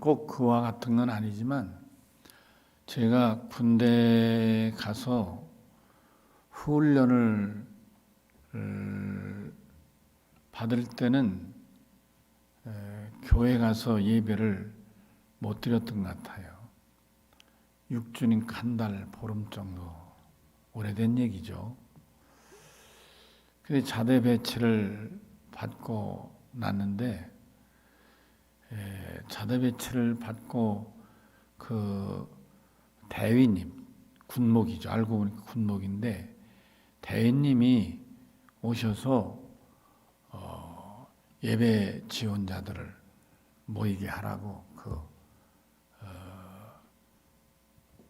꼭 그와 같은 건 아니지만 제가 군대 가서 훈련을 받을 때는 교회 가서 예배를 못 드렸던 것 같아요. 6주니까 한 달, 보름 정도 오래된 얘기죠. 그래서 자대 배치를 받고 났는데 자대 배치를 받고 그 대위님, 군목이죠. 알고 보니까 군목인데 대위님이 오셔서 예배 지원자들을 모이게 하라고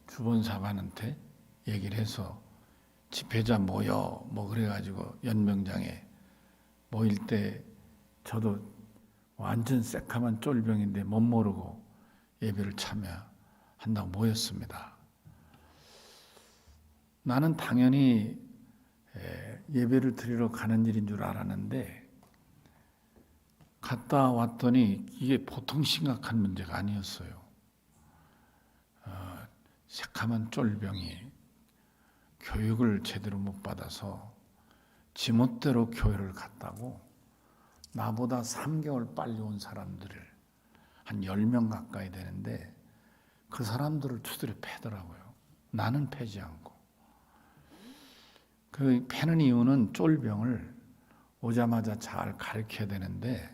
주본사관한테 얘기를 해서 집회자 모여 뭐 그래가지고 연명장에 모일 때 저도 완전 새카만 쫄병인데 못 모르고 예배를 참여한다고 모였습니다. 나는 당연히 예배를 드리러 가는 일인 줄 알았는데 갔다 왔더니 이게 보통 심각한 문제가 아니었어요. 새카만 쫄병이 교육을 제대로 못 받아서 지멋대로 교회를 갔다고 나보다 3개월 빨리 온 사람들을 한 10명 가까이 되는데 그 사람들을 두드려 패더라고요. 나는 패지 않고. 그 패는 이유는 쫄병을 오자마자 잘 가르쳐야 되는데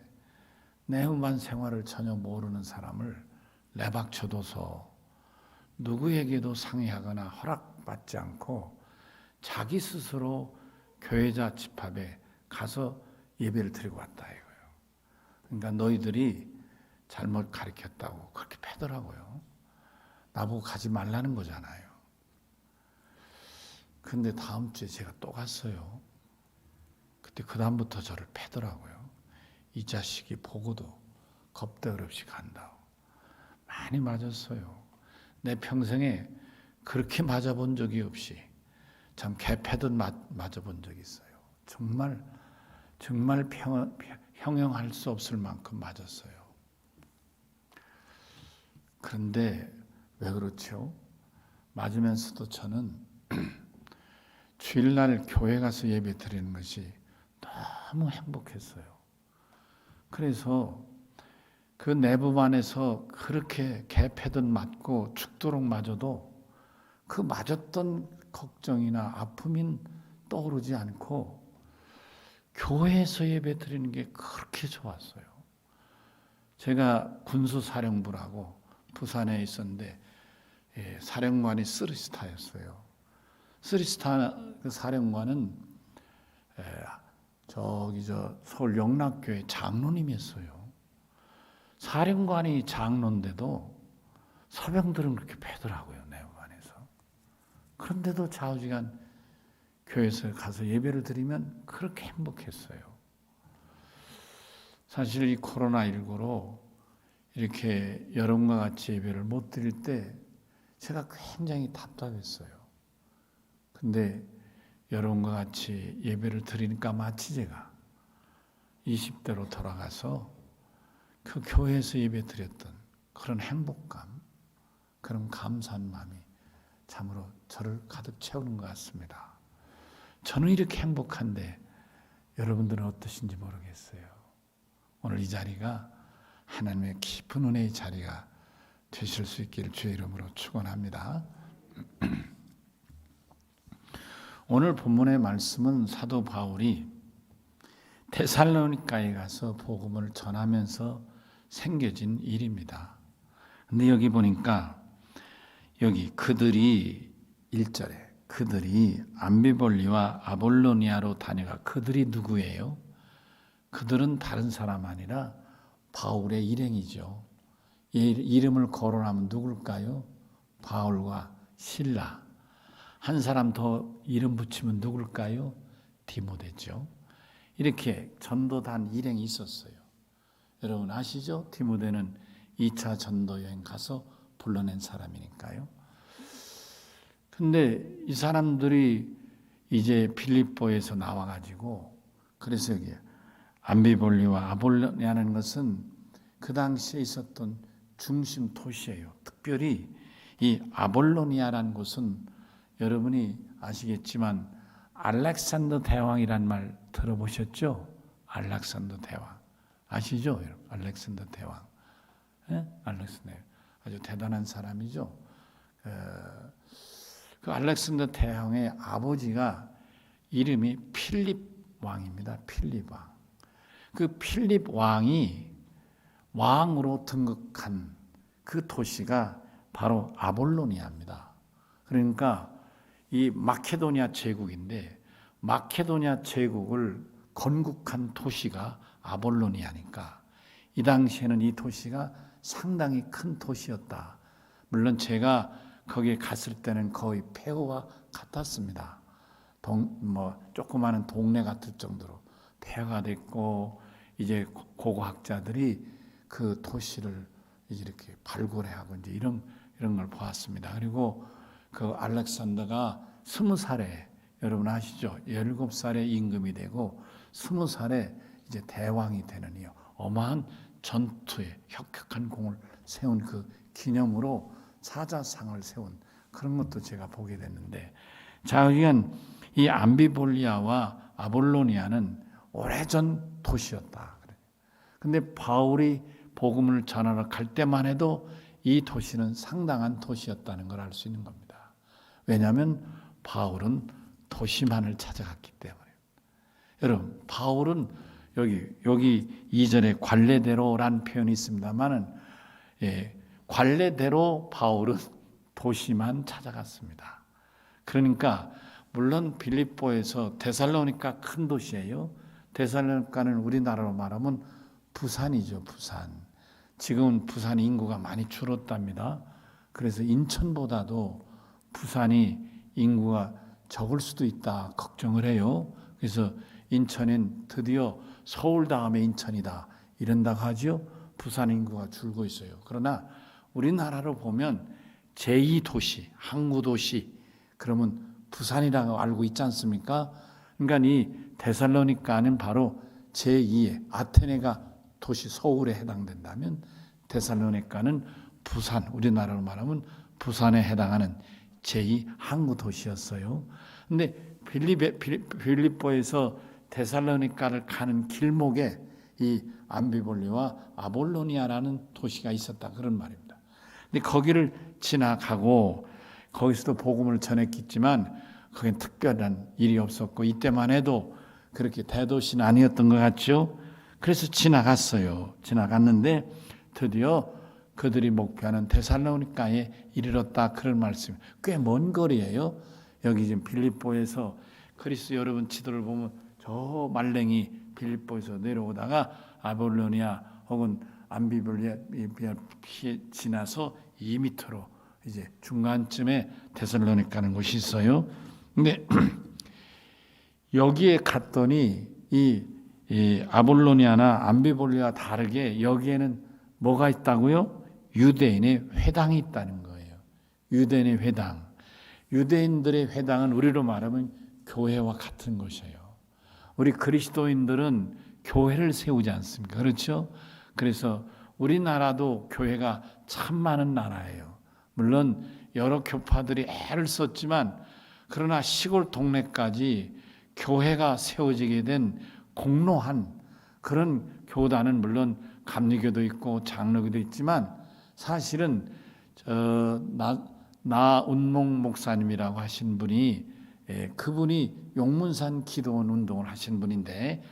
내 음반 생활을 전혀 모르는 사람을 내박쳐둬서 누구에게도 상의하거나 허락받지 않고 자기 스스로 교회자 집합에 가서 예배를 드리고 왔다 이거예요. 그러니까 너희들이 잘못 가르쳤다고 그렇게 패더라고요. 나보고 가지 말라는 거잖아요. 근데 다음 주에 제가 또 갔어요. 그때 그 다음부터 저를 패더라고요. 이 자식이 보고도 겁대을 없이 간다고. 많이 맞았어요. 내 평생에 그렇게 맞아본 적이 없이 참 개패듯 맞아본 적이 있어요. 정말 형용할 수 없을 만큼 맞았어요. 그런데 왜 그렇죠? 맞으면서도 저는 주일날 교회 가서 예배 드리는 것이 너무 행복했어요. 그래서 그 내부반에서 그렇게 개패듯 맞고 죽도록 맞아도 그 맞았던 걱정이나 아픔이 떠오르지 않고 교회에서 예배 드리는 게 그렇게 좋았어요. 제가 군수사령부라고 부산에 있었는데 사령관이 쓰리스타였어요. 쓰리스타 그 사령관은 서울 영락교회 장로님이었어요. 사령관이 장로인데도 서병들은 그렇게 패더라고요. 내부반에서. 그런데도 좌우지간 교회에서 가서 예배를 드리면 그렇게 행복했어요. 사실 이 코로나19로 이렇게 여러분과 같이 예배를 못 드릴 때 제가 굉장히 답답했어요. 근데 여러분과 같이 예배를 드리니까 마치 제가 20대로 돌아가서 그 교회에서 예배 드렸던 그런 행복감, 그런 감사한 마음이 참으로 저를 가득 채우는 것 같습니다. 저는 이렇게 행복한데 여러분들은 어떠신지 모르겠어요. 오늘 이 자리가 하나님의 깊은 은혜의 자리가 되실 수 있기를 주의 이름으로 축원합니다. 오늘 본문의 말씀은 사도 바울이 데살로니가에 가서 복음을 전하면서 생겨진 일입니다. 근데 여기 보니까 여기 그들이 1절에 그들이 암비볼리와 아볼로니아로 다녀가 그들이 누구예요? 그들은 다른 사람 아니라 바울의 일행이죠. 이름을 거론하면 누굴까요? 바울과 실라. 한 사람 더 이름 붙이면 누굴까요? 디모데죠. 이렇게 전도단 일행이 있었어요. 여러분 아시죠? 디모데는 2차 전도 여행 가서 불러낸 사람이니까요. 근데 이 사람들이 이제 빌립보에서 나와가지고 그래서 여기 암비볼리와 아볼로니아라는 것은 그 당시에 있었던 중심 도시예요. 특별히 이 아볼로니아라는 곳은 여러분이 아시겠지만 알렉산더 대왕이란 말 들어보셨죠? 알렉산더 대왕 아시죠? 여러분? 알렉산더 대왕, 알렉산더 아주 대단한 사람이죠. 그 알렉산더 대왕의 아버지가 이름이 필립 왕입니다. 필립 왕. 그 필립 왕이 왕으로 등극한 그 도시가 바로 아볼로니아입니다. 그러니까 이 마케도니아 제국인데 마케도니아 제국을 건국한 도시가 아볼로니아니까 이 당시에는 이 도시가 상당히 큰 도시였다. 물론 제가 거기에 갔을 때는 거의 폐허와 같았습니다. 조그마한 동네 같을 정도로 폐허가 됐고 이제 고고학자들이 그 도시를 이렇게 발굴해하고 이제 이런 걸 보았습니다. 그리고 그 알렉산더가 20살에 여러분 아시죠? 17살에 임금이 되고 20살에 이제 대왕이 되는 어마한 전투에 혁혁한 공을 세운 그 기념으로 사자상을 세운 그런 것도 제가 보게 됐는데, 자, 그러니까 이 암비볼리아와 아볼로니아는 오래전 도시였다. 근데 바울이 복음을 전하러 갈 때만 해도 이 도시는 상당한 도시였다는 걸 알 수 있는 겁니다. 왜냐하면 바울은 도시만을 찾아갔기 때문에. 여러분, 바울은 여기 2절에 관례대로란 표현이 있습니다만은, 관례대로 바울은 도시만 찾아갔습니다. 그러니까 물론 빌립보에서 데살로니가 큰 도시예요. 데살로니가는 우리나라로 말하면 부산이죠, 부산. 지금은 부산 인구가 많이 줄었답니다. 그래서 인천보다도 부산이 인구가 적을 수도 있다 걱정을 해요. 그래서 인천엔 드디어 서울 다음에 인천이다 이런다고 하죠. 부산 인구가 줄고 있어요. 그러나 우리나라로 보면 제2도시, 항구도시 그러면 부산이라고 알고 있지 않습니까? 그러니까 이 데살로니가는 바로 제2의 아테네가 도시 서울에 해당된다면 데살로니가는 부산, 우리나라로 말하면 부산에 해당하는 제2 항구 도시였어요. 근데 빌립보에서 데살로니가를 가는 길목에 이 암비볼리와 아볼로니아라는 도시가 있었다 그런 말입니다. 근데 거기를 지나가고 거기서도 복음을 전했겠지만 거기는 특별한 일이 없었고 이때만 해도 그렇게 대도시는 아니었던 것 같죠. 그래서 지나갔어요. 지나갔는데 드디어 그들이 목표하는 데살로니가에 이르렀다 그런 말씀. 꽤 먼 거리예요. 여기 지금 빌립보에서 그리스 여러분 지도를 보면 저 말랭이 빌립보에서 내려오다가 아볼로니아 혹은 암비볼리아 지나서 2m로 이제 중간쯤에 데살로니가 가는 곳이 있어요. 근데 여기에 갔더니 이 아볼로니아나 암비볼리아와 다르게 여기에는 뭐가 있다고요? 유대인의 회당이 있다는 거예요. 유대인의 회당. 유대인들의 회당은 우리로 말하면 교회와 같은 것이에요. 우리 그리스도인들은 교회를 세우지 않습니까? 그렇죠? 그래서 우리나라도 교회가 참 많은 나라예요. 물론 여러 교파들이 애를 썼지만 그러나 시골 동네까지 교회가 세워지게 된 공로한 그런 교단은 물론 감리교도 있고 장로교도 있지만 사실은 나운몽 목사님이라고 하신 분이 그분이 용문산 기도원 운동을 하신 분인데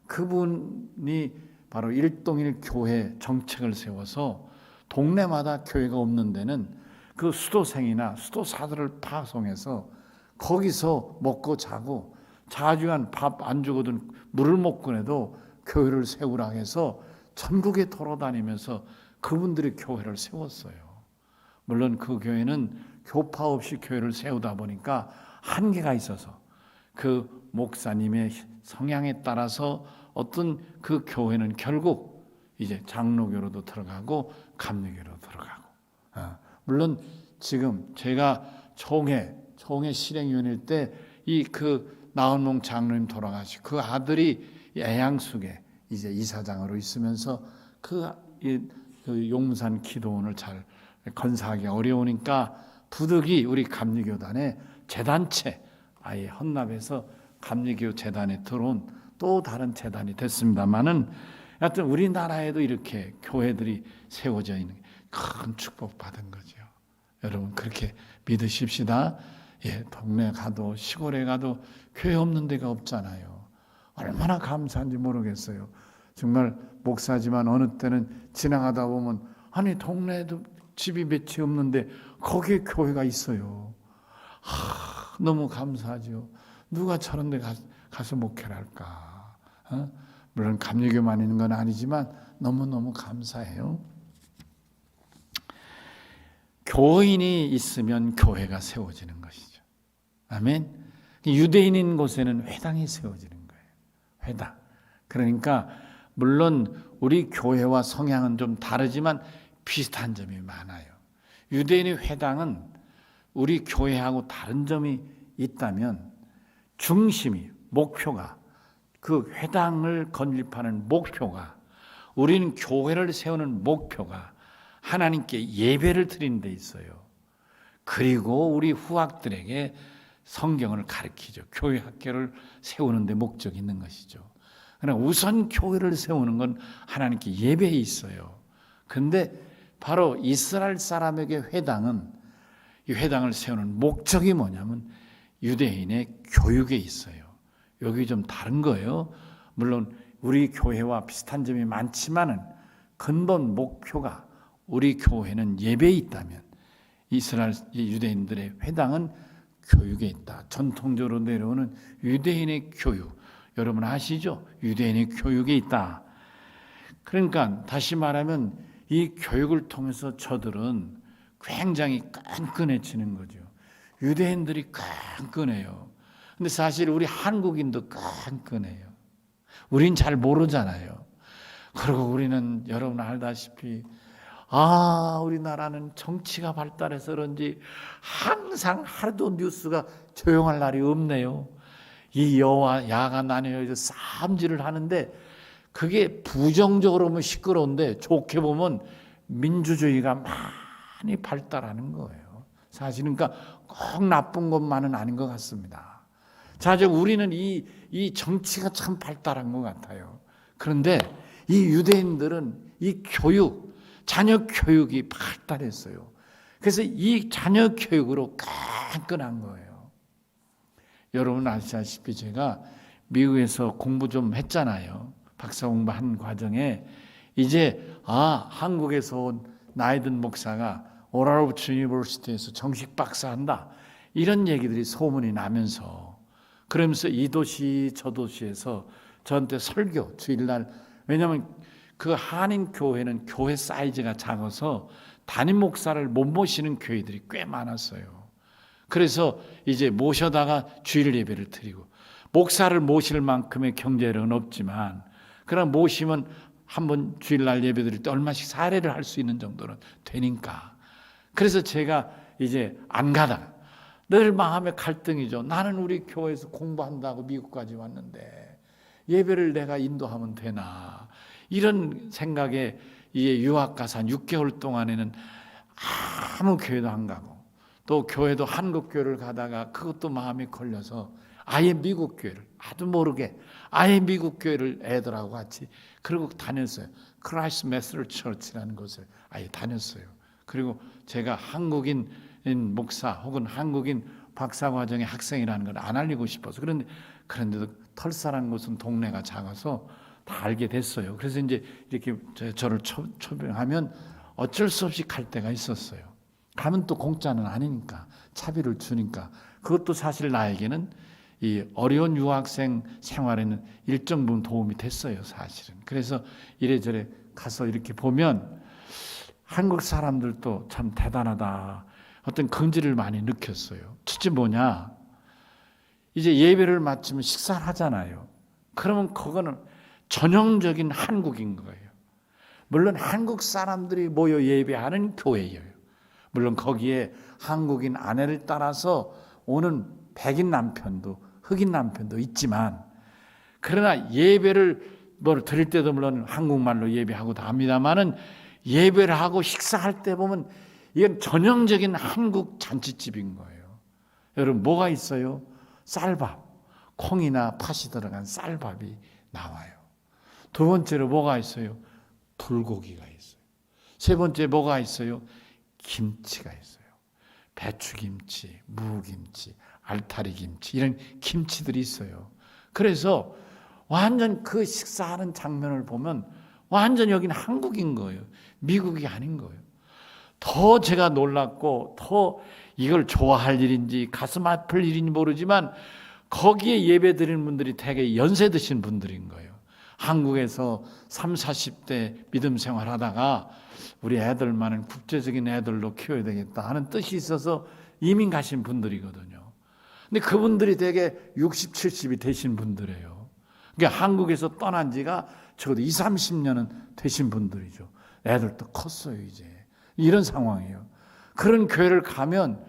그분이 바로 일동일 교회 정책을 세워서 동네마다 교회가 없는 데는 그 수도생이나 수도사들을 파송해서 거기서 먹고 자고 자주한 밥 안 주거든 물을 먹고 해도 교회를 세우라 해서 전국에 돌아다니면서 그분들이 교회를 세웠어요. 물론 그 교회는 교파 없이 교회를 세우다 보니까 한계가 있어서 그 목사님의 성향에 따라서 어떤 그 교회는 결국 이제 장로교로도 들어가고 감리교로 들어가고 물론 지금 제가 총회 실행위원일 때 이 그 나운몽 장로님 돌아가시고 그 아들이 애양숙에 이제 이사장으로 있으면서 그 그 용산 기도원을 잘 건사하기 어려우니까 부득이 우리 감리교단의 재단체 아예 헌납해서 감리교 재단에 들어온 또 다른 재단이 됐습니다만은 하여튼 우리나라에도 이렇게 교회들이 세워져 있는 큰 축복 받은 거죠. 여러분 그렇게 믿으십시다. 예, 동네 가도 시골에 가도 교회 없는 데가 없잖아요. 얼마나 감사한지 모르겠어요. 정말 목사지만 어느 때는 지나가다 보면 아니 동네에도 집이 몇이 없는데 거기에 교회가 있어요. 너무 감사하죠. 누가 저런 데 가서 목회를 할까? 물론 감리교만 있는 건 아니지만 너무너무 감사해요. 교인이 있으면 교회가 세워지는 것이죠. 아멘. 유대인인 곳에는 회당이 세워지는 거예요. 회당. 그러니까 물론 우리 교회와 성향은 좀 다르지만 비슷한 점이 많아요. 유대인의 회당은 우리 교회하고 다른 점이 있다면 중심이, 목표가, 그 회당을 건립하는 목표가, 우리는 교회를 세우는 목표가 하나님께 예배를 드리는 데 있어요. 그리고 우리 후학들에게 성경을 가르치죠. 교회 학교를 세우는 데 목적이 있는 것이죠. 그러나 우선 교회를 세우는 건 하나님께 예배에 있어요. 그런데 바로 이스라엘 사람에게 회당은, 이 회당을 세우는 목적이 뭐냐면 유대인의 교육에 있어요. 여기 좀 다른 거예요. 물론 우리 교회와 비슷한 점이 많지만은 근본 목표가 우리 교회는 예배에 있다면 이스라엘 유대인들의 회당은 교육에 있다. 전통적으로 내려오는 유대인의 교육. 여러분 아시죠? 유대인의 교육에 있다. 그러니까 다시 말하면 이 교육을 통해서 저들은 굉장히 끈끈해지는 거죠. 유대인들이 끈끈해요. 근데 사실 우리 한국인도 끈끈해요. 우린 잘 모르잖아요. 그리고 우리는 여러분 알다시피 우리나라는 정치가 발달해서 그런지 항상 하루도 뉴스가 조용할 날이 없네요. 이 여와 야가 나뉘어서 싸움질을 하는데 그게 부정적으로 보면 시끄러운데 좋게 보면 민주주의가 많이 발달하는 거예요. 사실은 그러니까 꼭 나쁜 것만은 아닌 것 같습니다. 자, 우리는 이 정치가 참 발달한 것 같아요. 그런데 이 유대인들은 이 교육, 자녀 교육이 발달했어요. 그래서 이 자녀 교육으로 끈끈한 거예요. 여러분 아시다시피 제가 미국에서 공부 좀 했잖아요. 박사 공부한 과정에 이제 한국에서 온 나이든 목사가 오랄 로버츠 유니버시티에서 정식 박사한다. 이런 얘기들이 소문이 나면서 그러면서 이 도시 저 도시에서 저한테 설교 주일날, 왜냐하면 그 한인 교회는 교회 사이즈가 작아서 담임 목사를 못 모시는 교회들이 꽤 많았어요. 그래서 이제 모셔다가 주일 예배를 드리고, 목사를 모실 만큼의 경제력은 없지만 그러나 모시면 한번 주일날 예배 드릴 때 얼마씩 사례를 할 수 있는 정도는 되니까. 그래서 제가 이제 안 가다가 늘 마음의 갈등이죠. 나는 우리 교회에서 공부한다고 미국까지 왔는데 예배를 내가 인도하면 되나, 이런 생각에 이제 유학 가서 한 6개월 동안에는 아무 교회도 안 가고, 또 교회도 한국 교회를 가다가 그것도 마음에 걸려서 아예 미국 교회를 아주 모르게 아예 미국 교회를 애들하고 같이 그리고 다녔어요. 크라이스트 메시지 처치라는 곳을 아예 다녔어요. 그리고 제가 한국인 목사 혹은 한국인 박사과정의 학생이라는 걸 안 알리고 싶어서, 그런데도 털사라는 곳은 동네가 작아서 다 알게 됐어요. 그래서 이제 이렇게 저를 초빙하면 어쩔 수 없이 갈 때가 있었어요. 가면 또 공짜는 아니니까 차비를 주니까. 그것도 사실 나에게는 이 어려운 유학생 생활에는 일정 부분 도움이 됐어요, 사실은. 그래서 이래저래 가서 이렇게 보면 한국 사람들도 참 대단하다, 어떤 긍지를 많이 느꼈어요. 첫째 뭐냐, 이제 예배를 마치면 식사를 하잖아요. 그러면 그거는 전형적인 한국인 거예요. 물론 한국 사람들이 모여 예배하는 교회예요. 물론 거기에 한국인 아내를 따라서 오는 백인 남편도 흑인 남편도 있지만, 그러나 예배를 드릴 때도 물론 한국말로 예배하고 다 합니다만은 예배를 하고 식사할 때 보면 이건 전형적인 한국 잔치집인 거예요. 여러분 뭐가 있어요? 쌀밥, 콩이나 팥이 들어간 쌀밥이 나와요. 두 번째로 뭐가 있어요? 불고기가 있어요. 세 번째 뭐가 있어요? 김치가 있어요. 배추김치, 무김치, 알타리김치 이런 김치들이 있어요. 그래서 완전 그 식사하는 장면을 보면 완전 여기는 한국인 거예요. 미국이 아닌 거예요. 더 제가 놀랐고 더 이걸 좋아할 일인지 가슴 아플 일인지 모르지만 거기에 예배 드리는 분들이 되게 연세 드신 분들인 거예요. 한국에서 30, 40대 믿음 생활하다가 우리 애들만은 국제적인 애들로 키워야 되겠다 하는 뜻이 있어서 이민 가신 분들이거든요. 근데 그분들이 되게 60, 70이 되신 분들이에요. 그러니까 한국에서 떠난 지가 적어도 20, 30년은 되신 분들이죠. 애들도 컸어요 이제. 이런 상황이에요. 그런 교회를 가면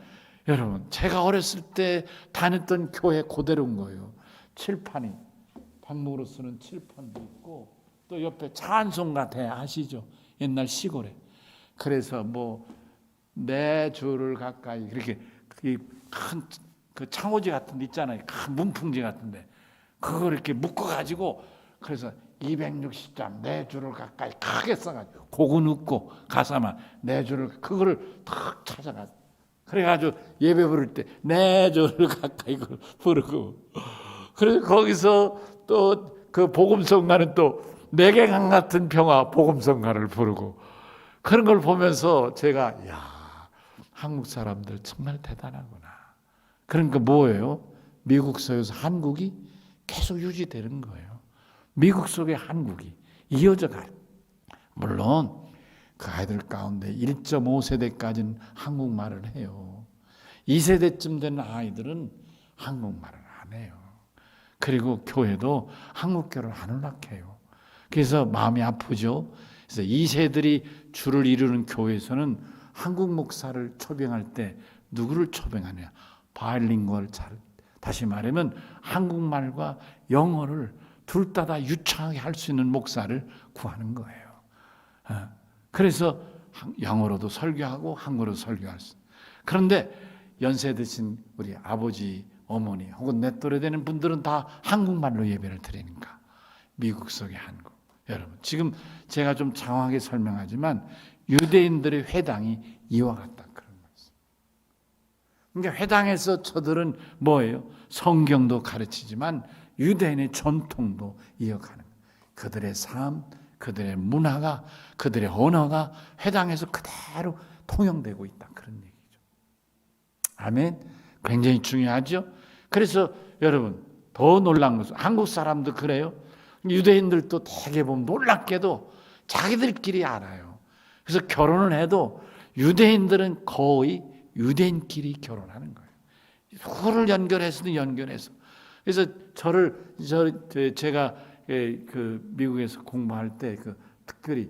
여러분 제가 어렸을 때 다녔던 교회 그대로인 거예요. 칠판이 방목으로 쓰는 칠판도 있고 또 옆에 찬송가대 아시죠? 옛날 시골에. 그래서 뭐 내 주를 가까이 그렇게 큰 그 창호지 같은 데 있잖아요. 큰 문풍지 같은데 그걸 이렇게 묶어 가지고 그래서 260장 내 주를 가까이 크게 써가지고 곡은 웃고 가사만 내 주를 그거를 탁 찾아가. 그래가지고 예배 부를 때 내 주를 가까이 그걸 부르고 그래서 거기서 또 그 복음성가는 또 내게 강 같은 평화 복음성가를 부르고 그런 걸 보면서 제가 야 한국 사람들 정말 대단하구나. 그러니까 뭐예요? 미국 속에서 한국이 계속 유지되는 거예요. 미국 속의 한국이 이어져 가요. 물론 그 아이들 가운데 1.5세대까지는 한국말을 해요. 2세대쯤 되는 아이들은 한국말을 안 해요. 그리고 교회도 한국교를 안 허락해요. 그래서 마음이 아프죠. 그래서 2세들이 주를 이루는 교회에서는 한국 목사를 초빙할 때 누구를 초빙하냐? 바일링구얼 다시 말하면 한국말과 영어를 둘 다 유창하게 할 수 있는 목사를 구하는 거예요. 그래서 영어로도 설교하고 한국어로도 설교할 수. 그런데 연세 드신 우리 아버지, 어머니 혹은 내 또래 되는 분들은 다 한국말로 예배를 드리니까 미국 속의 한국. 여러분 지금 제가 좀 장황하게 설명하지만 유대인들의 회당이 이와 같다 그런 말씀. 그러니까 회당에서 저들은 뭐예요? 성경도 가르치지만 유대인의 전통도 이어가는 거예요. 그들의 삶, 그들의 문화가, 그들의 언어가 회당에서 그대로 통용되고 있다 그런 얘기죠. 아멘. 굉장히 중요하죠. 그래서 여러분 더 놀란 것은 한국 사람도 그래요. 유대인들도 되게 보면 놀랍게도 자기들끼리 알아요. 그래서 결혼을 해도 유대인들은 거의 유대인끼리 결혼하는 거예요. 누구를 연결해서도 연결해서. 그래서 제가 그 미국에서 공부할 때 그 특별히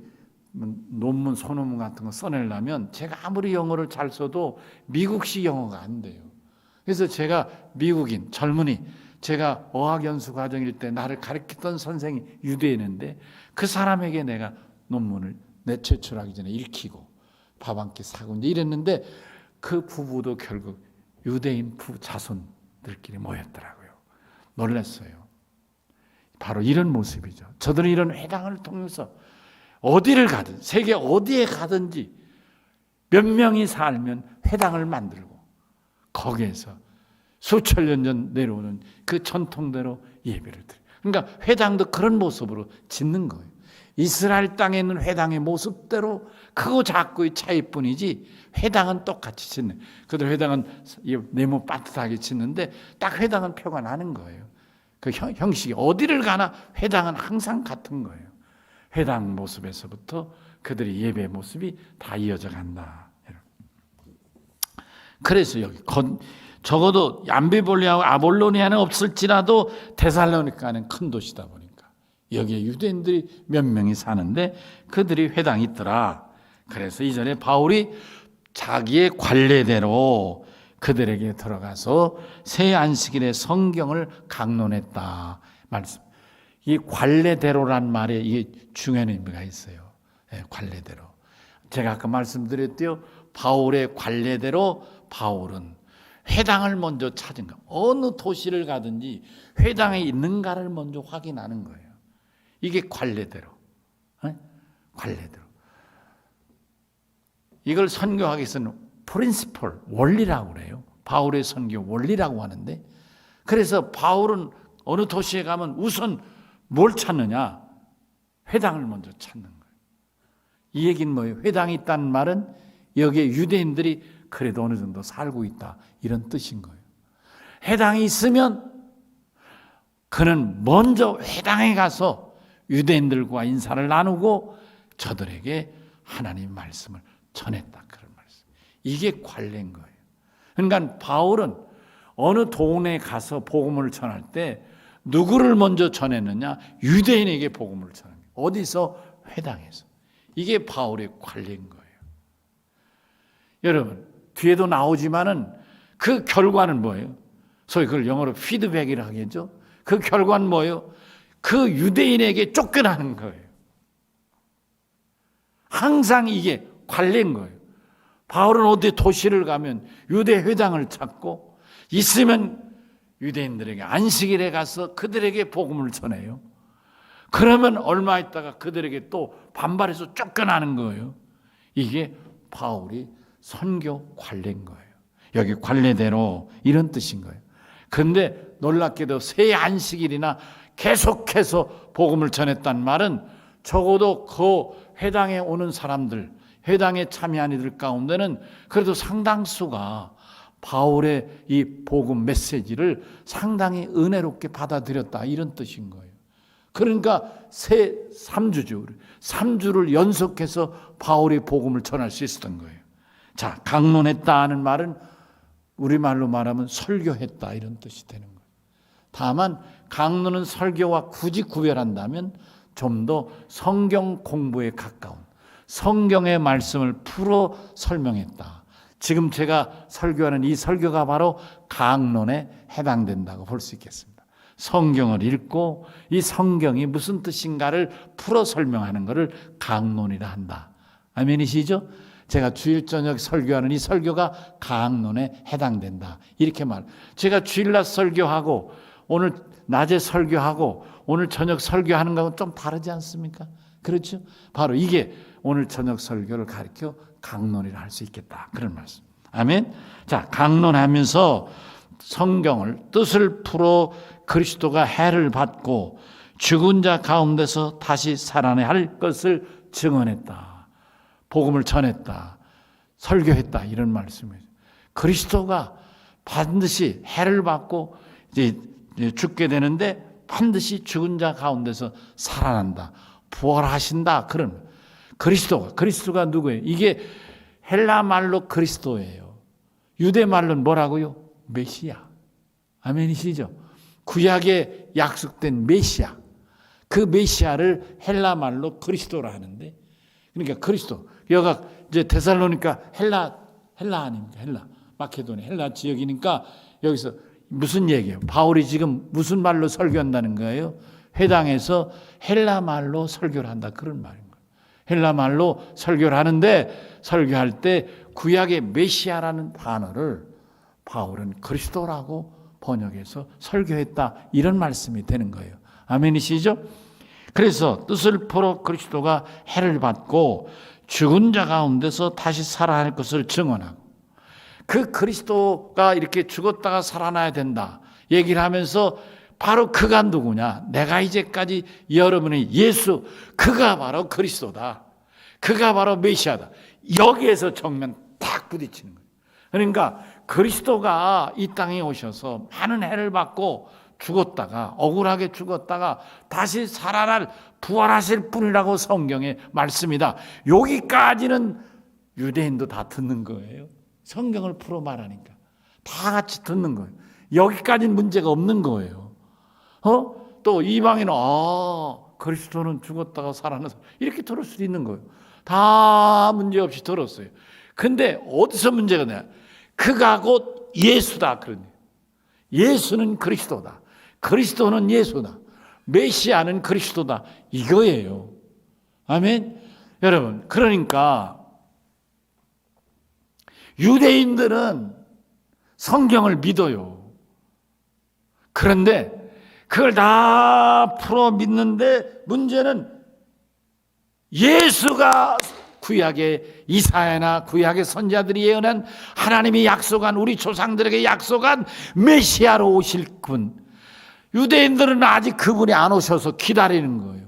논문 소논문 같은 거 써내려면 제가 아무리 영어를 잘 써도 미국식 영어가 안 돼요. 그래서 제가 미국인 젊은이 제가 어학연수 과정일 때 나를 가르쳤던 선생이 유대인인데 그 사람에게 내가 논문을 제출하기 전에 읽히고 밥 한 끼 사고 이랬는데 그 부부도 결국 유대인 자손들끼리 모였더라고요. 놀랐어요. 바로 이런 모습이죠. 저들은 이런 회당을 통해서 어디를 가든 세계 어디에 가든지 몇 명이 살면 회당을 만들고 거기에서 수천 년 전 내려오는 그 전통대로 예배를 드려요. 그러니까 회당도 그런 모습으로 짓는 거예요. 이스라엘 땅에 있는 회당의 모습대로 크고 작고의 차이뿐이지 회당은 똑같이 짓는. 그들 회당은 네모 반듯하게 짓는데 딱 회당은 표가 나는 거예요. 그 형식이 어디를 가나 회당은 항상 같은 거예요. 회당 모습에서부터 그들의 예배 모습이 다 이어져 간다. 그래서 여기 적어도 암비볼리아와 아볼로니아는 없을지라도 데살로니가는 큰 도시다 보니까 여기에 유대인들이 몇 명이 사는데 그들이 회당이 있더라. 그래서 이전에 바울이 자기의 관례대로 그들에게 들어가서 새 안식일에 성경을 강론했다 말씀. 이 관례대로란 말에 이게 중요한 의미가 있어요. 네, 관례대로. 제가 아까 말씀드렸대요. 바울의 관례대로 바울은 회당을 먼저 찾은 거. 어느 도시를 가든지 회당에 있는가를 먼저 확인하는 거예요. 이게 관례대로. 관례대로. 이걸 선교하기 위해서는 프린시플, 원리라고 그래요. 바울의 선교 원리라고 하는데, 그래서 바울은 어느 도시에 가면 우선 뭘 찾느냐? 회당을 먼저 찾는 거예요. 이 얘기는 뭐예요? 회당이 있다는 말은 여기에 유대인들이 그래도 어느 정도 살고 있다, 이런 뜻인 거예요. 회당이 있으면 그는 먼저 회당에 가서 유대인들과 인사를 나누고 저들에게 하나님 말씀을 전했다, 그런 말씀. 이게 관례인 거예요. 그러니까 바울은 어느 동네에 가서 복음을 전할 때 누구를 먼저 전했느냐? 유대인에게 복음을 전한 거예요. 어디서? 회당에서. 이게 바울의 관례인 거예요. 여러분, 뒤에도 나오지만은 그 결과는 뭐예요? 소위 그걸 영어로 피드백이라고 하겠죠. 그 결과는 뭐예요? 그 유대인에게 쫓겨나는 거예요. 항상 이게 관례인 거예요. 바울은 어디 도시를 가면 유대 회당을 찾고, 있으면 유대인들에게 안식일에 가서 그들에게 복음을 전해요. 그러면 얼마 있다가 그들에게 또 반발해서 쫓겨나는 거예요. 이게 바울이 선교 관례인 거예요. 여기 관례대로 이런 뜻인 거예요. 그런데 놀랍게도 새 안식일이나 계속해서 복음을 전했단 말은 적어도 그 회당에 오는 사람들, 회당에 참여한 이들 가운데는 그래도 상당수가 바울의 이 복음 메시지를 상당히 은혜롭게 받아들였다, 이런 뜻인 거예요. 그러니까 3주죠. 3주를 연속해서 바울의 복음을 전할 수 있었던 거예요. 자, 강론했다 하는 말은 우리말로 말하면 설교했다, 이런 뜻이 되는 거예요. 다만 강론은 설교와 굳이 구별한다면 좀 더 성경 공부에 가까운, 성경의 말씀을 풀어 설명했다. 지금 제가 설교하는 이 설교가 바로 강론에 해당된다고 볼 수 있겠습니다. 성경을 읽고 이 성경이 무슨 뜻인가를 풀어 설명하는 것을 강론이라 한다. 아멘이시죠? 제가 주일 저녁 설교하는 이 설교가 강론에 해당된다, 이렇게 말. 제가 주일날 설교하고 오늘 낮에 설교하고 오늘 저녁 설교하는 거하고 좀 다르지 않습니까? 그렇죠? 바로 이게 오늘 저녁 설교를 가르쳐 강론이라 할 수 있겠다, 그런 말씀. 아멘. 자, 강론하면서 성경을 뜻을 풀어 그리스도가 해를 받고 죽은 자 가운데서 다시 살아나야 할 것을 증언했다, 복음을 전했다, 설교했다, 이런 말씀이에요. 그리스도가 반드시 해를 받고 이제 죽게 되는데 반드시 죽은 자 가운데서 살아난다, 부활하신다, 그런 그리스도가 누구예요? 이게 헬라 말로 그리스도예요. 유대 말로는 뭐라고요? 메시아. 아멘이시죠? 구약에 약속된 메시아. 그 메시아를 헬라 말로 그리스도라 하는데, 그러니까 그리스도. 여가 이제 데살로니가 헬라 아닙니까? 헬라. 마케도니아 헬라 지역이니까 여기서 무슨 얘기예요? 바울이 지금 무슨 말로 설교한다는 거예요? 회당에서 헬라 말로 설교를 한다, 그런 말인 거예요. 헬라 말로 설교를 하는데 설교할 때 구약의 메시아라는 단어를 바울은 그리스도라고 번역해서 설교했다, 이런 말씀이 되는 거예요. 아멘이시죠? 그래서 뜻을 풀어 그리스도가 해를 받고 죽은 자 가운데서 다시 살아날 것을 증언하고, 그 그리스도가 이렇게 죽었다가 살아나야 된다 얘기를 하면서 바로 그가 누구냐? 내가 이제까지 여러분의 예수, 그가 바로 그리스도다, 그가 바로 메시아다. 여기에서 정면 딱 부딪히는 거예요. 그러니까 그리스도가 이 땅에 오셔서 많은 해를 받고 죽었다가, 억울하게 죽었다가 다시 살아날, 부활하실 분이라고 성경에 말씀이다. 여기까지는 유대인도 다 듣는 거예요. 성경을 풀어 말하니까 다 같이 듣는 거예요. 여기까지는 문제가 없는 거예요. 또 이방인은 그리스도는 죽었다가 살아나서 이렇게 들을 수도 있는 거예요. 다 문제없이 들었어요. 근데 어디서 문제가 나요? 그가 곧 예수다, 그러네. 예수는 그리스도다, 그리스도는 예수다, 메시아는 그리스도다, 이거예요. 아멘. 여러분, 그러니까 유대인들은 성경을 믿어요. 그런데 그걸 다 풀어 믿는데 문제는 예수가 구약의 이사야나 구약의 선지자들이 예언한 하나님이 약속한 우리 조상들에게 약속한 메시아로 오실 분, 유대인들은 아직 그분이 안 오셔서 기다리는 거예요.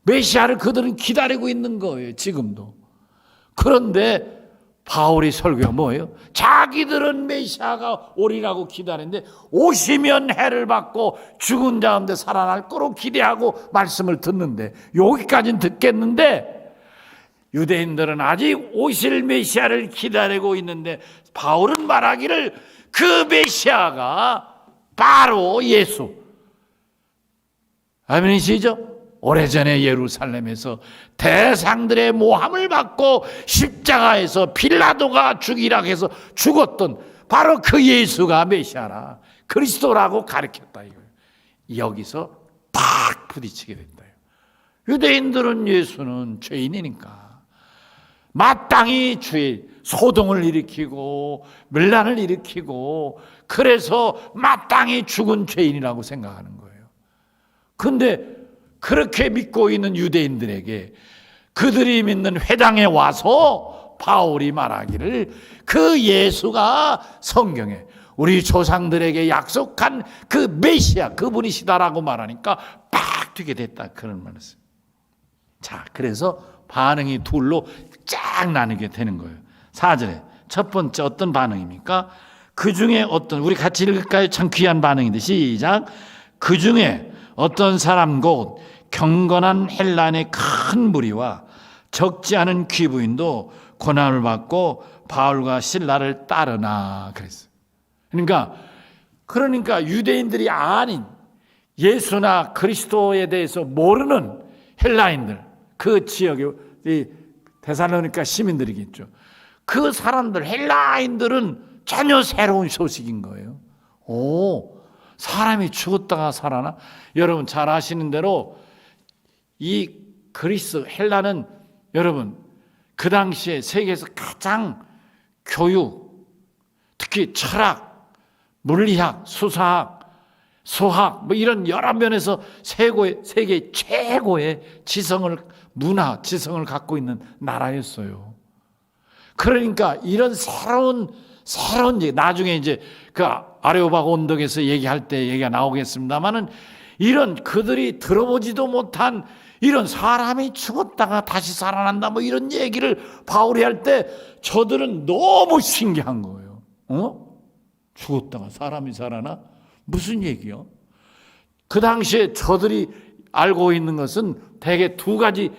메시아를 그들은 기다리고 있는 거예요. 지금도. 그런데 바울이 설교가 뭐예요? 자기들은 메시아가 오리라고 기다리는데 오시면 해를 받고 죽은 자 가운데 살아날 거로 기대하고 말씀을 듣는데, 여기까지는 듣겠는데 유대인들은 아직 오실 메시아를 기다리고 있는데 바울은 말하기를 그 메시아가 바로 예수. 아멘이시죠? 오래전에 예루살렘에서 대상들의 모함을 받고 십자가에서 빌라도가 죽이라고 해서 죽었던 바로 그 예수가 메시아라, 그리스도라고 가르쳤다 이거예요. 여기서 딱 부딪히게 된다. 유대인들은 예수는 죄인이니까 마땅히 죄, 소동을 일으키고 밀란을 일으키고 그래서 마땅히 죽은 죄인이라고 생각하는 거예요. 그런데 그렇게 믿고 있는 유대인들에게 그들이 믿는 회당에 와서 바울이 말하기를 그 예수가 성경에 우리 조상들에게 약속한 그 메시아, 그분이시다라고 말하니까 팍 튀게 됐다, 그런 말을 했어요. 자, 그래서 반응이 둘로 쫙 나누게 되는 거예요. 4절에 첫 번째 어떤 반응입니까? 그 중에 어떤, 우리 같이 읽을까요? 참 귀한 반응인데 시작. 그 중에 어떤 사람 곧 경건한 헬란의 큰 무리와 적지 않은 귀부인도 고난을 받고 바울과 실라를 따르나 그랬어요. 그러니까 유대인들이 아닌 예수나 그리스도에 대해서 모르는 헬라인들, 그 지역의 데살로니가 시민들이겠죠. 그 사람들, 헬라인들은 전혀 새로운 소식인 거예요. 오, 사람이 죽었다가 살아나? 여러분 잘 아시는 대로 이 그리스, 헬라는 여러분 그 당시에 세계에서 가장 교육, 특히 철학, 물리학, 수사학, 소학 이런 여러 면에서 세계 최고의 지성을, 문화, 지성을 갖고 있는 나라였어요. 그러니까 이런 새로운 나중에 이제 그 아레오바고 언덕에서 얘기할 때 얘기가 나오겠습니다만은, 이런 그들이 들어보지도 못한 이런 사람이 죽었다가 다시 살아난다 이런 얘기를 바울이 할 때 저들은 너무 신기한 거예요. 죽었다가 사람이 살아나? 무슨 얘기요? 그 당시에 저들이 알고 있는 것은 대개 두 가지,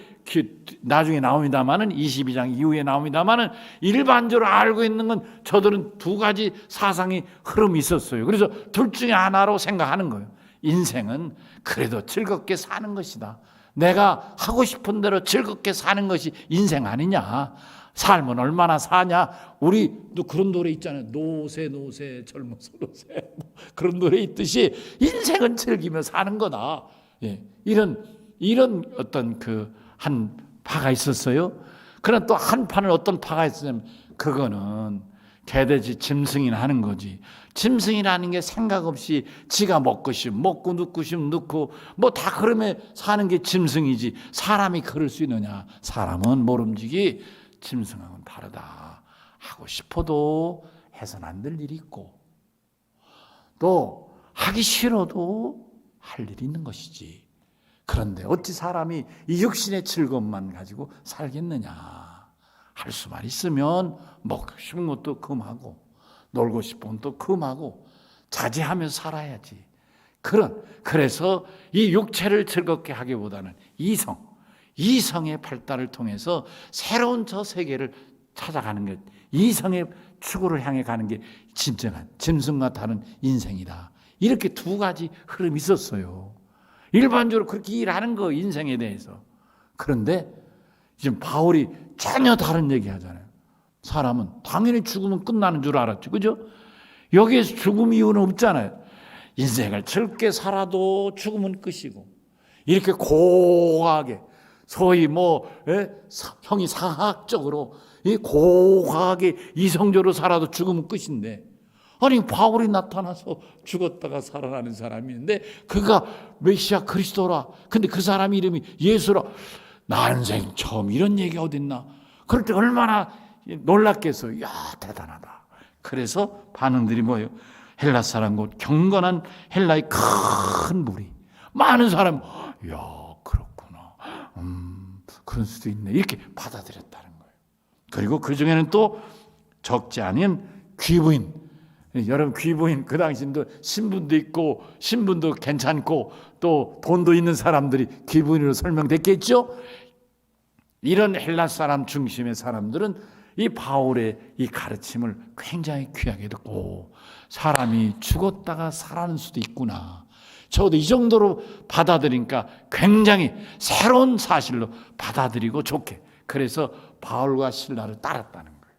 나중에 나옵니다만은 22장 이후에 나옵니다만은 일반적으로 알고 있는 건 저들은 두 가지 사상이 흐름이 있었어요. 그래서 둘 중에 하나로 생각하는 거예요. 인생은 그래도 즐겁게 사는 것이다. 내가 하고 싶은 대로 즐겁게 사는 것이 인생 아니냐. 삶은 얼마나 사냐. 우리도 그런 노래 있잖아요. 노세 젊어서 노세, 그런 노래 있듯이 인생은 즐기며 사는 거다. 예, 이런 어떤 한 파가 있었어요. 그러나 또 한 판은 어떤 파가 있었냐면, 그거는 개돼지 짐승이나 하는 거지. 짐승이라는 게 생각 없이 지가 먹고 싶으면 먹고 눕고 싶으면 눕고 다 그러면 사는 게 짐승이지, 사람이 그럴 수 있느냐. 사람은 모름지기 짐승하고는 다르다. 하고 싶어도 해서는 안 될 일이 있고 또 하기 싫어도 할 일이 있는 것이지. 그런데 어찌 사람이 이 육신의 즐거움만 가지고 살겠느냐. 할 수만 있으면 먹고 싶은 것도 금하고 놀고 싶은 것도 금하고 자제하며 살아야지. 그래서 이 육체를 즐겁게 하기보다는 이성의 발달을 통해서 새로운 저 세계를 찾아가는 게, 이성의 추구를 향해 가는 게 진정한 짐승과 다른 인생이다. 이렇게 두 가지 흐름이 있었어요. 일반적으로 그렇게 일하는 거, 인생에 대해서. 그런데 지금 바울이 전혀 다른 얘기 하잖아요. 사람은 당연히 죽으면 끝나는 줄 알았죠. 그죠? 여기에서 죽음 이유는 없잖아요. 인생을 즐겁게 살아도 죽으면 끝이고, 이렇게 고하게 소위 형이 사학적으로 고고하게 이성적으로 살아도 죽으면 끝인데, 아니 바울이 나타나서 죽었다가 살아나는 사람이 있는데 그가 메시아 그리스도라. 근데 그 사람 이름이 예수라. 난생 처음 이런 얘기가 어딨나. 그럴 때 얼마나 놀랐겠어요. 야, 대단하다. 그래서 반응들이 뭐예요? 헬라 사람 곧 경건한 헬라의 큰 무리, 많은 사람, 야, 그렇구나, 그런 수도 있네, 이렇게 받아들였다는 거예요. 그리고 그 중에는 또 적지 않은 귀부인, 여러분 귀부인 그 당시도 신분도 있고 신분도 괜찮고 또 돈도 있는 사람들이 귀부인으로 설명됐겠죠. 이런 헬라 사람 중심의 사람들은 이 바울의 이 가르침을 굉장히 귀하게 듣고, 사람이 죽었다가 살아나는 수도 있구나, 적어도 이 정도로 받아들이니까 굉장히 새로운 사실로 받아들이고 좋게, 그래서 바울과 실라를 따랐다는 거예요.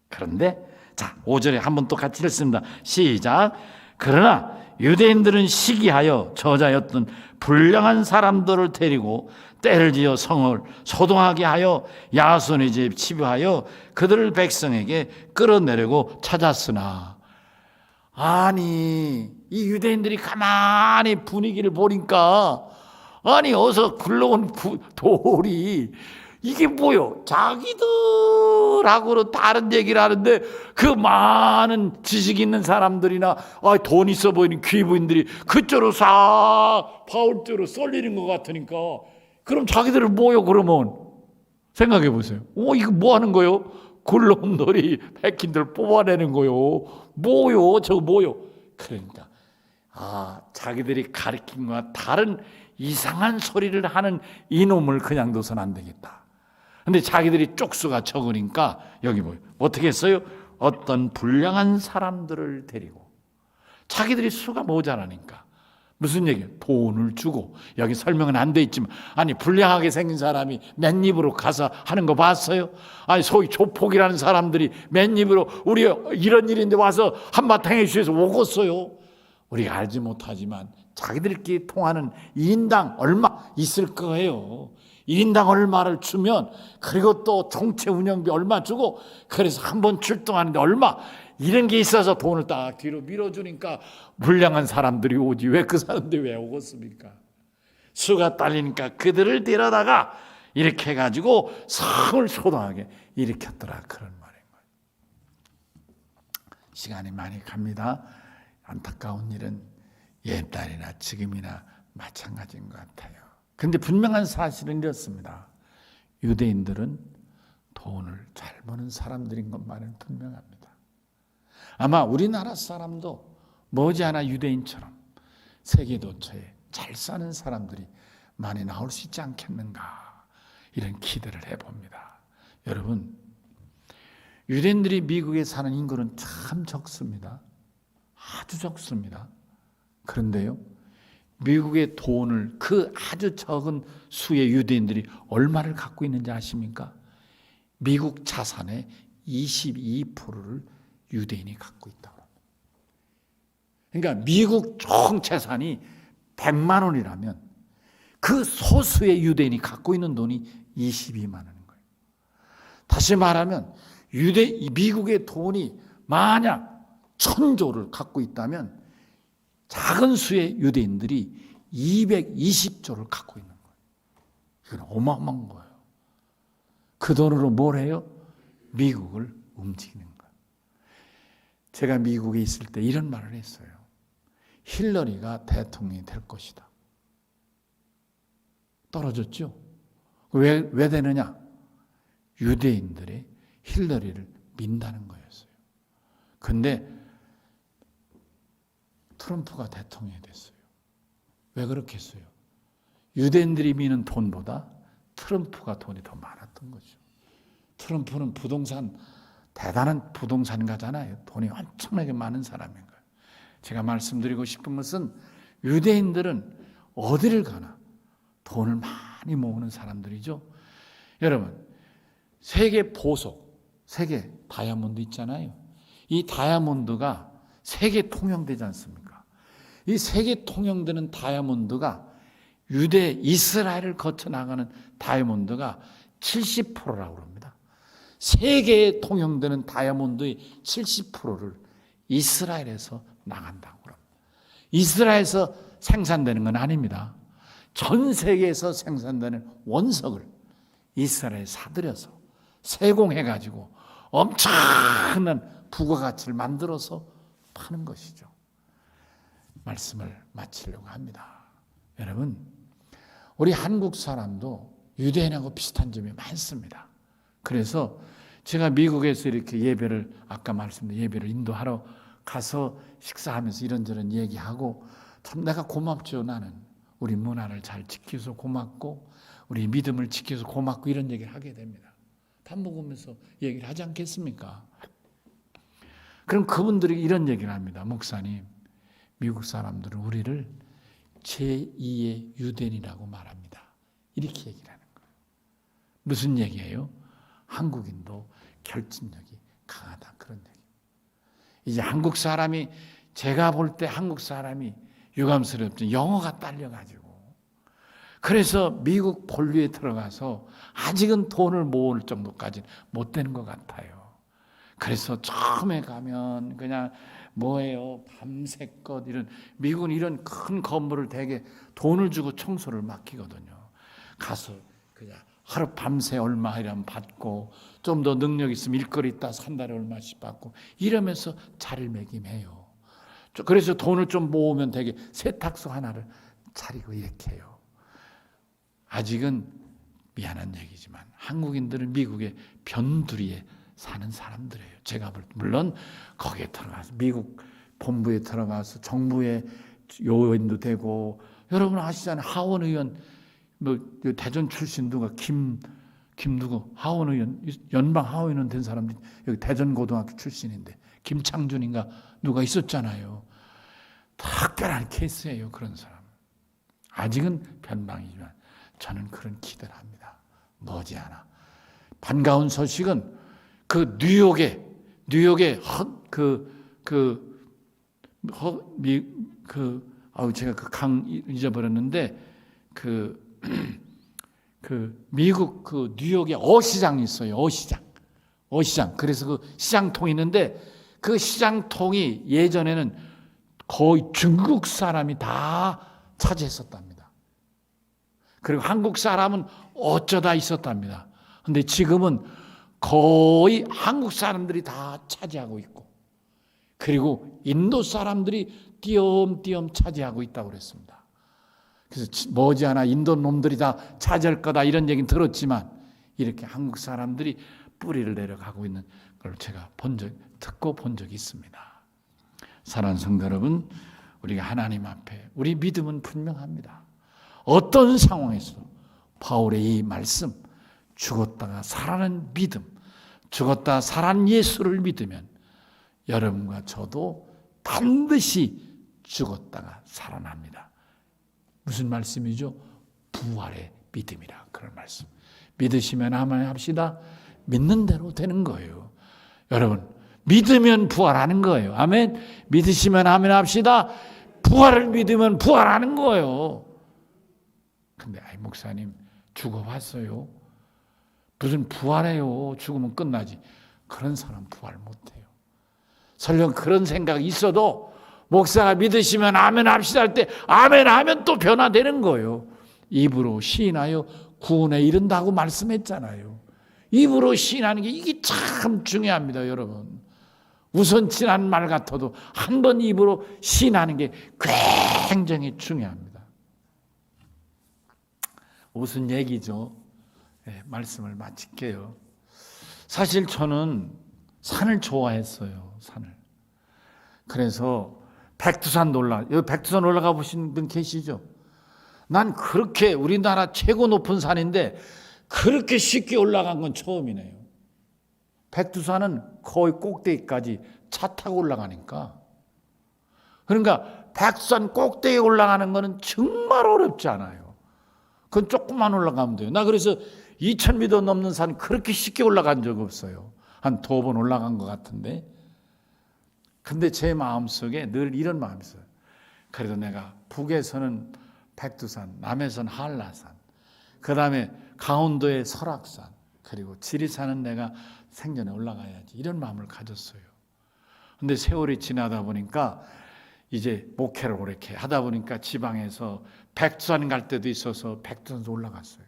그런데 자, 5절에 한번 또 같이 읽습니다. 시작. 그러나 유대인들은 시기하여 저자였던 불량한 사람들을 데리고 때를 지어 성을 소동하게 하여 야손의 집 치부하여 그들을 백성에게 끌어내려고 찾았으나, 아니 이 유대인들이 가만히 분위기를 보니까, 아니 어서 굴러온 돌이 이게 뭐요? 자기들하고는 다른 얘기를 하는데 그 많은 지식 있는 사람들이나 돈 있어 보이는 귀부인들이 그쪽으로 싹 바울 쪽으로 쏠리는 것 같으니까, 그럼 자기들은 뭐요? 그러면 생각해 보세요. 이거 뭐 하는 거요? 굴러온 돌이 백인들 뽑아내는 거요. 뭐요? 저거 뭐요? 그러니까 자기들이 가르친 것과 다른 이상한 소리를 하는 이놈을 그냥 둬서는 안 되겠다. 근데 자기들이 쪽수가 적으니까 여기 뭐예요? 어떻게 했어요? 어떤 불량한 사람들을 데리고, 자기들이 수가 모자라니까 무슨 얘기예요? 돈을 주고, 여기 설명은 안 돼 있지만, 아니 불량하게 생긴 사람이 맨입으로 가서 하는 거 봤어요? 아니 소위 조폭이라는 사람들이 맨입으로 우리 이런 일인데 와서 한바탕 해주셔서 오겠어요? 우리가 알지 못하지만 자기들끼리 통하는 1인당 얼마 있을 거예요. 1인당 얼마를 주면, 그리고 또 정체 운영비 얼마 주고, 그래서 한번 출동하는데 얼마, 이런 게 있어서 돈을 딱 뒤로 밀어주니까 불량한 사람들이 오지, 왜 그 사람들이 왜 오겠습니까? 수가 딸리니까 그들을 데려다가 이렇게 해가지고 성을 소동하게 일으켰더라, 그런 말인 거예요. 시간이 많이 갑니다. 안타까운 일은 옛날이나 지금이나 마찬가지인 것 같아요. 근데 분명한 사실은 이렇습니다. 유대인들은 돈을 잘 버는 사람들인 것만은 분명합니다. 아마 우리나라 사람도 머지않아 유대인처럼 세계도처에 잘 사는 사람들이 많이 나올 수 있지 않겠는가, 이런 기대를 해봅니다. 여러분, 유대인들이 미국에 사는 인구는 참 적습니다. 아주 적습니다. 그런데요, 미국의 돈을, 그 아주 적은 수의 유대인들이 얼마를 갖고 있는지 아십니까? 미국 자산의 22%를 유대인이 갖고 있다고 합니다. 그러니까 미국 총 재산이 100만 원이라면 그 소수의 유대인이 갖고 있는 돈이 22만 원인 거예요. 다시 말하면 미국의 돈이 만약 1000조를 갖고 있다면 작은 수의 유대인들이 220조를 갖고 있는 거예요. 이건 어마어마한 거예요. 그 돈으로 뭘 해요? 미국을 움직이는 거예요. 제가 미국에 있을 때 이런 말을 했어요. 힐러리가 대통령이 될 것이다. 떨어졌죠? 왜 되느냐? 유대인들이 힐러리를 민다는 거였어요. 근데 트럼프가 대통령이 됐어요. 왜 그렇게 했어요? 유대인들이 미는 돈보다 트럼프가 돈이 더 많았던 거죠. 트럼프는 대단한 부동산가잖아요. 돈이 엄청나게 많은 사람인 거예요. 제가 말씀드리고 싶은 것은 유대인들은 어디를 가나 돈을 많이 모으는 사람들이죠. 여러분, 세계 보석, 세계 다이아몬드 있잖아요. 이 다이아몬드가 세계 통용되지 않습니까? 이 세계 통용되는 다이아몬드가 유대 이스라엘을 거쳐 나가는 다이아몬드가 70%라고 합니다. 세계에 통용되는 다이아몬드의 70%를 이스라엘에서 나간다고 합니다. 이스라엘에서 생산되는 건 아닙니다. 전 세계에서 생산되는 원석을 이스라엘에 사들여서 세공해가지고 엄청난 부가가치를 만들어서 파는 것이죠. 말씀을 마치려고 합니다. 여러분, 우리 한국 사람도 유대인하고 비슷한 점이 많습니다. 그래서 제가 미국에서 이렇게 예배를, 아까 말씀드린 예배를 인도하러 가서 식사하면서 이런저런 얘기하고, 참 내가 고맙죠. 나는 우리 문화를 잘 지켜서 고맙고 우리 믿음을 지켜서 고맙고 이런 얘기를 하게 됩니다. 밥 먹으면서 얘기를 하지 않겠습니까? 그럼 그분들이 이런 얘기를 합니다. 목사님, 미국 사람들은 우리를 제2의 유대인이라고 말합니다. 이렇게 얘기를 하는 거예요. 무슨 얘기예요? 한국인도 결집력이 강하다, 그런 얘기. 이제 한국 사람이, 제가 볼 때 한국 사람이 유감스럽죠. 영어가 딸려가지고. 그래서 미국 본류에 들어가서 아직은 돈을 모을 정도까지는 못 되는 것 같아요. 그래서 처음에 가면 그냥 뭐예요? 밤새껏 이런, 미국은 이런 큰 건물을 되게 돈을 주고 청소를 맡기거든요. 가서 그냥 하루 밤새 얼마 이러면 받고, 좀 더 능력 있으면 일거리 따서 한 달에 얼마씩 받고 이러면서 자리매김해요. 그래서 돈을 좀 모으면 되게 세탁소 하나를 차리고 이렇게 해요. 아직은 미안한 얘기지만 한국인들은 미국의 변두리에 사는 사람들이에요. 제가 물론 거기에 들어가서 미국 본부에 들어가서 정부의 요원도 되고, 여러분 아시잖아요. 하원 의원, 뭐 대전 출신 누가 김 누구 하원 의원, 연방 하원 의원 된 사람들이 여기 대전 고등학교 출신인데 김창준인가 누가 있었잖아요. 특별한 케이스예요. 그런 사람. 아직은 변방이지만 저는 그런 기대를 합니다. 머지않아. 반가운 소식은 그 뉴욕에 제가 그 강 잊어버렸는데 미국 그 뉴욕에 어시장이 있어요. 어시장. 그래서 그 시장통이 있는데 그 시장통이 예전에는 거의 중국 사람이 다 차지했었답니다. 그리고 한국 사람은 어쩌다 있었답니다. 그런데 지금은 거의 한국 사람들이 다 차지하고 있고, 그리고 인도 사람들이 띄엄띄엄 차지하고 있다고 그랬습니다. 그래서 머지않아 인도 놈들이 다 차지할 거다 이런 얘기는 들었지만, 이렇게 한국 사람들이 뿌리를 내려가고 있는 걸 제가 듣고 본 적이 있습니다. 사랑하는 성도 여러분, 우리가 하나님 앞에 우리 믿음은 분명합니다. 어떤 상황에서 바울의 이 말씀, 죽었다가 살아난 믿음, 죽었다 살아난 예수를 믿으면 여러분과 저도 반드시 죽었다가 살아납니다. 무슨 말씀이죠? 부활의 믿음이라, 그런 말씀. 믿으시면 아멘 합시다. 믿는 대로 되는 거예요. 여러분, 믿으면 부활하는 거예요. 아멘. 믿으시면 아멘 합시다. 부활을 믿으면 부활하는 거예요. 근데 목사님 죽어봤어요? 무슨 부활해요? 죽으면 끝나지. 그런 사람 부활 못해요. 설령 그런 생각이 있어도 목사가 믿으시면 아멘 합시다 할 때 아멘 하면 또 변화되는 거예요. 입으로 시인하여 구원에 이른다고 말씀했잖아요. 입으로 시인하는 게 이게 참 중요합니다. 여러분, 우선치는 말 같아도 한 번 입으로 시인하는 게 굉장히 중요합니다. 무슨 얘기죠? 네, 말씀을 마칠게요. 사실 저는 산을 좋아했어요. 산을. 그래서 백두산도 여기 백두산 올라가 보신 분 계시죠? 난 그렇게 우리나라 최고 높은 산인데 그렇게 쉽게 올라간 건 처음이네요. 백두산은 거의 꼭대기까지 차 타고 올라가니까. 그러니까 백두산 꼭대기에 올라가는 거는 정말 어렵지 않아요. 그건 조금만 올라가면 돼요. 나 그래서 2000m 넘는 산 그렇게 쉽게 올라간 적 없어요. 한 2번 올라간 것 같은데. 근데 제 마음속에 늘 이런 마음이 있어요. 그래도 내가 북에서는 백두산, 남해선 한라산, 그 다음에 강원도의 설악산, 그리고 지리산은 내가 생전에 올라가야지, 이런 마음을 가졌어요. 근데 세월이 지나다 보니까 이제 목회를 그렇게 하다 보니까 지방에서 백두산 갈 때도 있어서 백두산도 올라갔어요.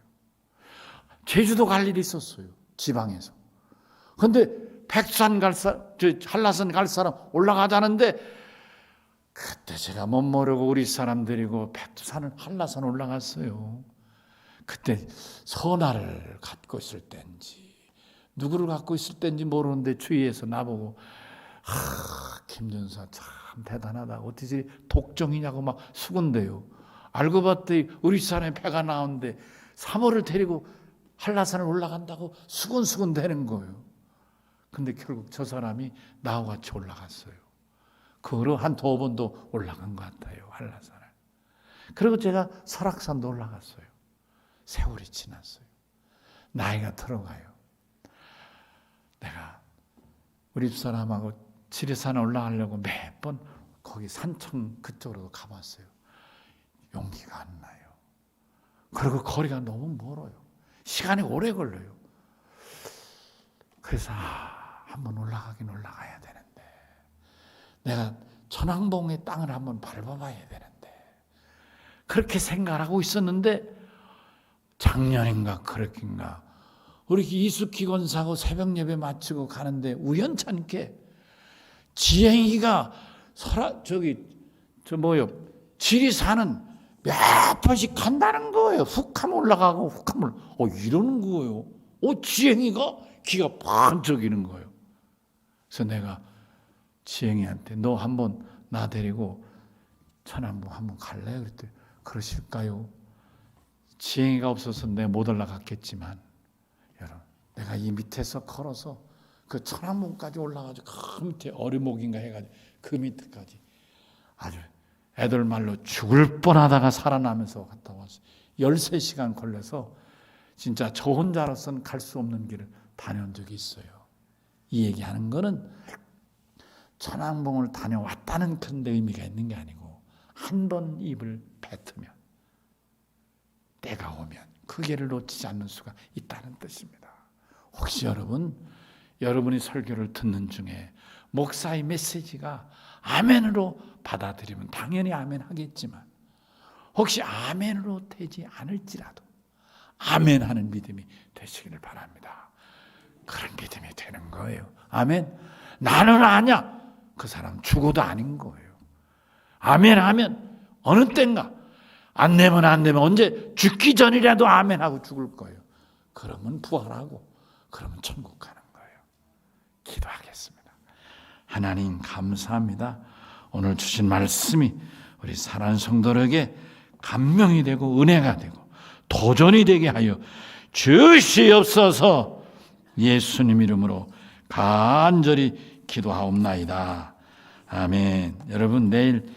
제주도 갈 일이 있었어요, 지방에서. 근데 백두산 한라산 갈 사람 올라가자는데 그때 제가 못 모르고 우리 사람들이고 백두산을 한라산 올라갔어요. 그때 선화를 갖고 있을 때인지 누구를 갖고 있을 때인지 모르는데 주위에서 나보고 김준사 참 대단하다, 어떻게 독종이냐고 막 수군대요. 알고 봤더니 우리 사람의 배가 나오는데 3호를 데리고 한라산을 올라간다고 수군수군 대는 거예요. 근데 결국 저 사람이 나와 같이 올라갔어요. 그 후로 한 2번도 올라간 것 같아요, 한라산을. 그리고 제가 설악산도 올라갔어요. 세월이 지났어요. 나이가 들어가요. 내가 우리 집사람하고 지리산 올라가려고 매번 거기 산청 그쪽으로 가봤어요. 용기가 안 나요. 그리고 거리가 너무 멀어요. 시간이 오래 걸려요. 그래서 한번 올라가긴 올라가야 되는데, 내가 천왕봉의 땅을 한번 밟아봐야 되는데, 그렇게 생각하고 있었는데 작년인가 그렇긴가 우리 이숙희 권사하고 새벽 예배 마치고 가는데 우연찮게 지행이가 지리산은 몇 번씩 간다는 거예요. 훅 하면 올라가고 훅 하면 이러는 거예요. 지행이가 기가 번쩍이는 거예요. 그래서 내가 지행이한테 너 한번 나 데리고 천안봉 한번 갈래? 그랬더니 그러실까요? 지행이가 없어서 내가 못 올라갔겠지만, 여러분, 내가 이 밑에서 걸어서 그 천안봉까지 올라가지고 그 밑에 어리목인가 해가지고 그 밑에까지 아주 애들 말로 죽을 뻔하다가 살아나면서 갔다 왔어요. 13시간 걸려서 진짜 저 혼자로서는 갈 수 없는 길을 다녀온 적이 있어요. 이 얘기하는 거는 천왕봉을 다녀왔다는 그런 데 의미가 있는 게 아니고, 한 번 입을 뱉으면 때가 오면 그 길을 놓치지 않는 수가 있다는 뜻입니다. 혹시 여러분이 설교를 듣는 중에 목사의 메시지가 아멘으로 받아들이면 당연히 아멘 하겠지만, 혹시 아멘으로 되지 않을지라도 아멘하는 믿음이 되시기를 바랍니다. 그런 믿음이 되는 거예요. 아멘. 나는 아냐, 그 사람 죽어도 아닌 거예요. 아멘하면 어느 때인가, 안 되면 언제 죽기 전이라도 아멘하고 죽을 거예요. 그러면 부활하고 그러면 천국 가는 거예요. 기도하겠습니다. 하나님 감사합니다. 오늘 주신 말씀이 우리 사랑하는 성도들에게 감명이 되고 은혜가 되고 도전이 되게 하여 주시옵소서. 예수님 이름으로 간절히 기도하옵나이다. 아멘. 여러분, 내일